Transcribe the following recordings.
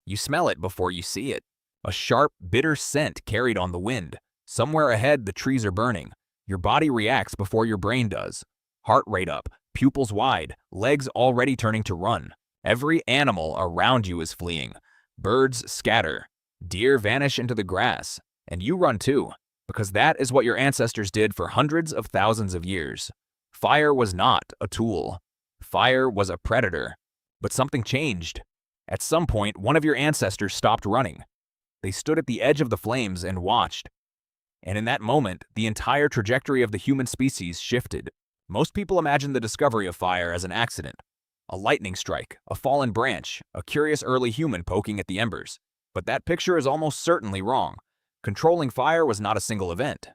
You smell it before you see it. A sharp, bitter scent carried on the wind. Somewhere ahead, the trees are burning. Your body reacts before your brain does. Heart rate up, pupils wide, legs already turning to run. Every animal around you is fleeing. Birds scatter. Deer vanish into the grass. And you run too, because that is what your ancestors did for hundreds of thousands of years. Fire was not a tool. Fire was a predator. But something changed. At some point, one of your ancestors stopped running. They stood at the edge of the flames and watched. And in that moment, the entire trajectory of the human species shifted. Most people imagine the discovery of fire as an accident. A lightning strike, a fallen branch, a curious early human poking at the embers. But that picture is almost certainly wrong. Controlling fire was not a single event.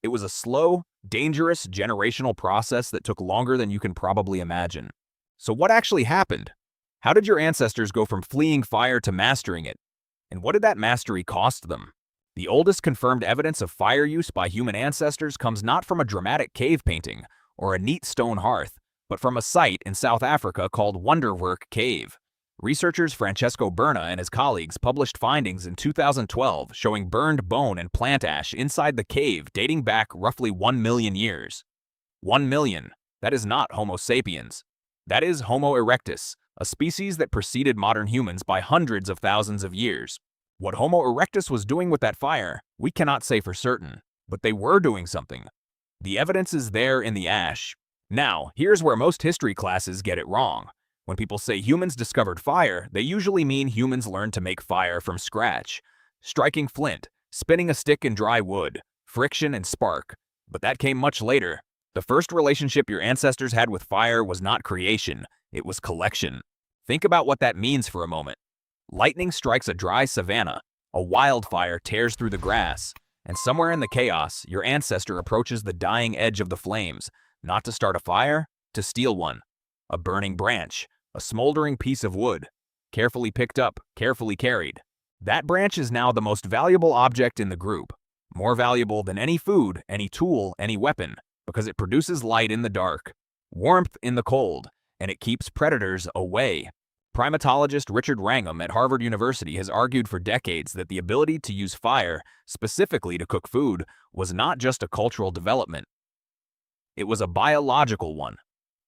It was a slow, dangerous, generational process that took longer than you can probably imagine. So what actually happened? How did your ancestors go from fleeing fire to mastering it? And what did that mastery cost them? The oldest confirmed evidence of fire use by human ancestors comes not from a dramatic cave painting or a neat stone hearth, but from a site in South Africa called Wonderwerk Cave. Researchers Francesco Berna and his colleagues published findings in 2012 showing burned bone and plant ash inside the cave dating back roughly 1 million years. 1 million. That is not Homo sapiens. That is Homo erectus, a species that preceded modern humans by hundreds of thousands of years. What Homo erectus was doing with that fire, we cannot say for certain, but they were doing something. The evidence is there in the ash. Now, here's where most history classes get it wrong. When people say humans discovered fire, they usually mean humans learned to make fire from scratch. Striking flint, spinning a stick in dry wood, friction and spark. But that came much later. The first relationship your ancestors had with fire was not creation, it was collection. Think about what that means for a moment. Lightning strikes a dry savanna, a wildfire tears through the grass, and somewhere in the chaos, your ancestor approaches the dying edge of the flames, not to start a fire, to steal one. A burning branch, a smoldering piece of wood, carefully picked up, carefully carried. That branch is now the most valuable object in the group, more valuable than any food, any tool, any weapon, because it produces light in the dark, warmth in the cold, and it keeps predators away. Primatologist Richard Wrangham at Harvard University has argued for decades that the ability to use fire, specifically to cook food, was not just a cultural development. It was a biological one.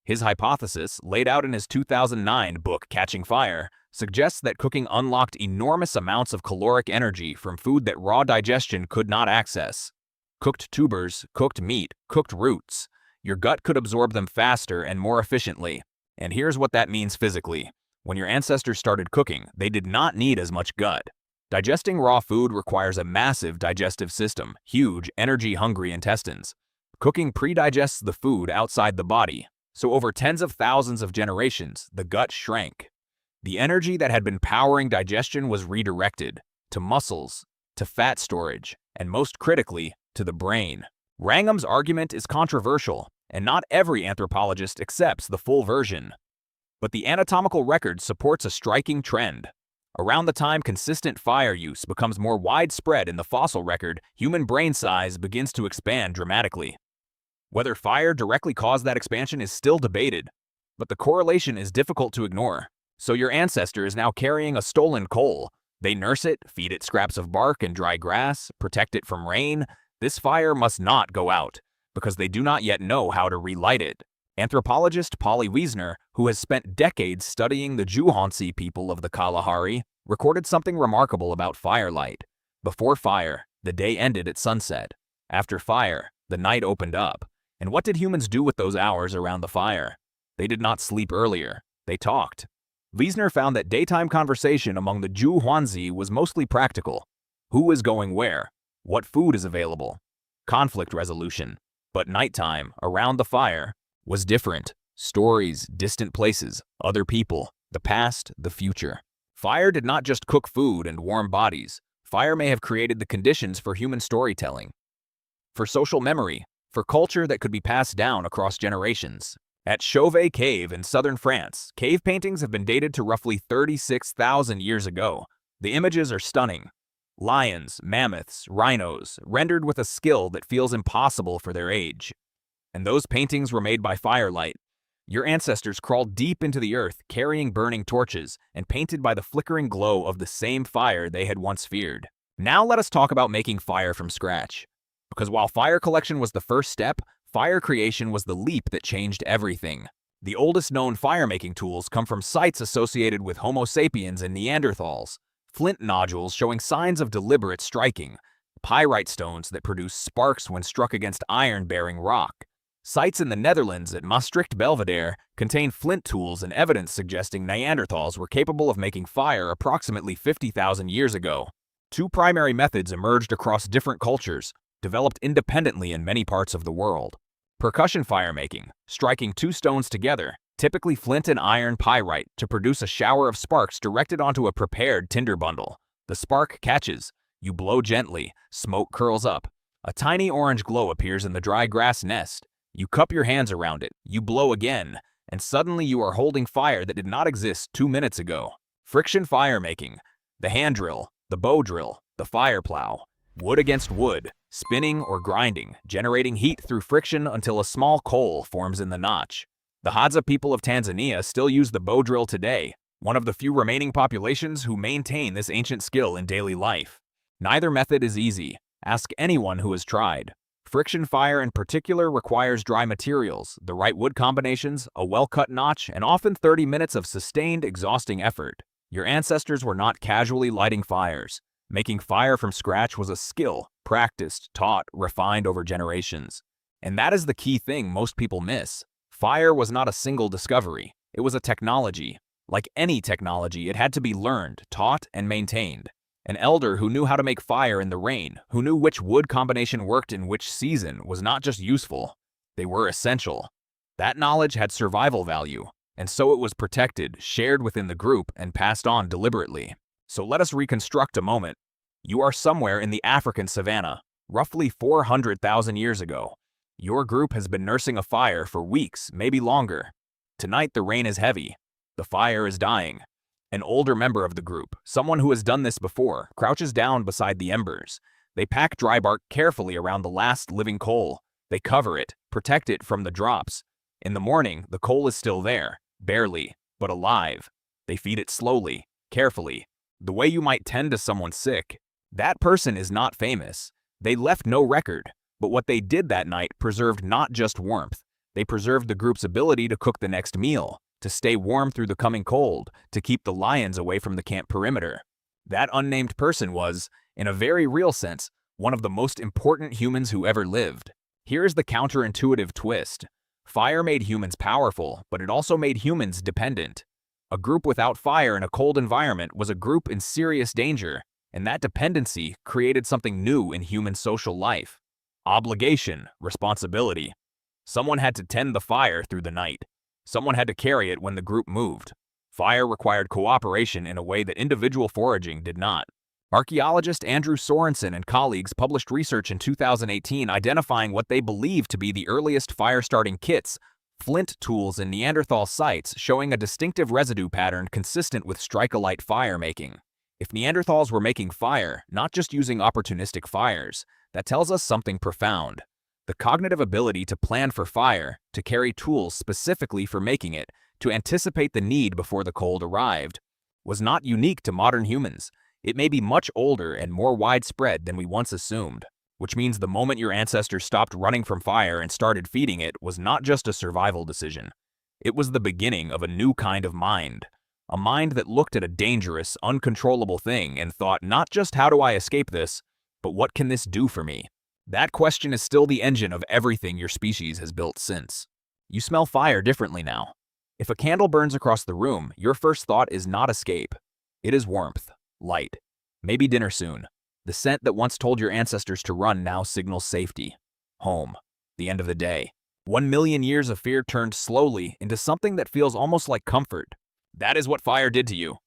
His hypothesis, laid out in his 2009 book Catching Fire, suggests that cooking unlocked enormous amounts of caloric energy from food that raw digestion could not access. Cooked tubers, cooked meat, cooked roots. Your gut could absorb them faster and more efficiently. And here's what that means physically. When your ancestors started cooking, they did not need as much gut. Digesting raw food requires a massive digestive system, huge, energy-hungry intestines. Cooking pre-digests the food outside the body, so over tens of thousands of generations, the gut shrank. The energy that had been powering digestion was redirected to muscles, to fat storage, and most critically, to the brain. Wrangham's argument is controversial, and not every anthropologist accepts the full version. But the anatomical record supports a striking trend. Around the time consistent fire use becomes more widespread in the fossil record, human brain size begins to expand dramatically. Whether fire directly caused that expansion is still debated, but the correlation is difficult to ignore. So your ancestor is now carrying a stolen coal. They nurse it, feed it scraps of bark and dry grass, protect it from rain. This fire must not go out, because they do not yet know how to relight it. Anthropologist Polly Wiesner, who has spent decades studying the Juhonsi people of the Kalahari, recorded something remarkable about firelight. Before fire, the day ended at sunset. After fire, the night opened up. And what did humans do with those hours around the fire? They did not sleep earlier. They talked. Wiesner found that daytime conversation among the Juhonsi was mostly practical. Who is going where? What food is available? Conflict resolution. But nighttime, around the fire, was different. Stories, distant places, other people, the past, the future. Fire did not just cook food and warm bodies. Fire may have created the conditions for human storytelling, for social memory, for culture that could be passed down across generations. At Wonderwerk Cave in southern France, cave paintings have been dated to roughly 36,000 years ago. The images are stunning. Lions, mammoths, rhinos, rendered with a skill that feels impossible for their age. And those paintings were made by firelight. Your ancestors crawled deep into the earth, carrying burning torches and painted by the flickering glow of the same fire they had once feared. Now let us talk about making fire from scratch. Because while fire collection was the first step, fire creation was the leap that changed everything. The oldest known fire-making tools come from sites associated with Homo sapiens and Neanderthals. Flint nodules showing signs of deliberate striking. Pyrite stones that produce sparks when struck against iron-bearing rock. Sites in the Netherlands at Maastricht Belvedere contain flint tools and evidence suggesting Neanderthals were capable of making fire approximately 50,000 years ago. Two primary methods emerged across different cultures, developed independently in many parts of the world. Percussion firemaking, striking two stones together, typically flint and iron pyrite, to produce a shower of sparks directed onto a prepared tinder bundle. The spark catches. You blow gently, smoke curls up. A tiny orange glow appears in the dry grass nest. You cup your hands around it, you blow again, and suddenly you are holding fire that did not exist 2 minutes ago. Friction firemaking, the hand drill, the bow drill, the fire plow. Wood against wood, spinning or grinding, generating heat through friction until a small coal forms in the notch. The Hadza people of Tanzania still use the bow drill today, one of the few remaining populations who maintain this ancient skill in daily life. Neither method is easy. Ask anyone who has tried. Friction fire in particular requires dry materials, the right wood combinations, a well-cut notch, and often 30 minutes of sustained, exhausting effort. Your ancestors were not casually lighting fires. Making fire from scratch was a skill, practiced, taught, refined over generations. And that is the key thing most people miss. Fire was not a single discovery. It was a technology. Like any technology, it had to be learned, taught, and maintained. An elder who knew how to make fire in the rain, who knew which wood combination worked in which season, was not just useful. They were essential. That knowledge had survival value, and so it was protected, shared within the group, and passed on deliberately. So let us reconstruct a moment. You are somewhere in the African savanna, roughly 400,000 years ago. Your group has been nursing a fire for weeks, maybe longer. Tonight the rain is heavy. The fire is dying. An older member of the group, someone who has done this before, crouches down beside the embers. They pack dry bark carefully around the last living coal. They cover it, protect it from the drops. In the morning, the coal is still there, barely, but alive. They feed it slowly, carefully, the way you might tend to someone sick. That person is not famous. They left no record, but what they did that night preserved not just warmth. They preserved the group's ability to cook the next meal, to stay warm through the coming cold, to keep the lions away from the camp perimeter. That unnamed person was, in a very real sense, one of the most important humans who ever lived. Here is the counterintuitive twist. Fire made humans powerful, but it also made humans dependent. A group without fire in a cold environment was a group in serious danger, and that dependency created something new in human social life. Obligation, responsibility. Someone had to tend the fire through the night. Someone had to carry it when the group moved. Fire required cooperation in a way that individual foraging did not. Archaeologist Andrew Sorensen and colleagues published research in 2018 identifying what they believe to be the earliest fire-starting kits, flint tools in Neanderthal sites, showing a distinctive residue pattern consistent with strike-a-light fire-making. If Neanderthals were making fire, not just using opportunistic fires, that tells us something profound. The cognitive ability to plan for fire, to carry tools specifically for making it, to anticipate the need before the cold arrived, was not unique to modern humans. It may be much older and more widespread than we once assumed, which means the moment your ancestors stopped running from fire and started feeding it was not just a survival decision. It was the beginning of a new kind of mind. A mind that looked at a dangerous, uncontrollable thing and thought not just how do I escape this, but what can this do for me? That question is still the engine of everything your species has built since. You smell fire differently now. If a candle burns across the room, your first thought is not escape. It is warmth, light, maybe dinner soon. The scent that once told your ancestors to run now signals safety. Home. The end of the day. 1 million years of fear turned slowly into something that feels almost like comfort. That is what fire did to you.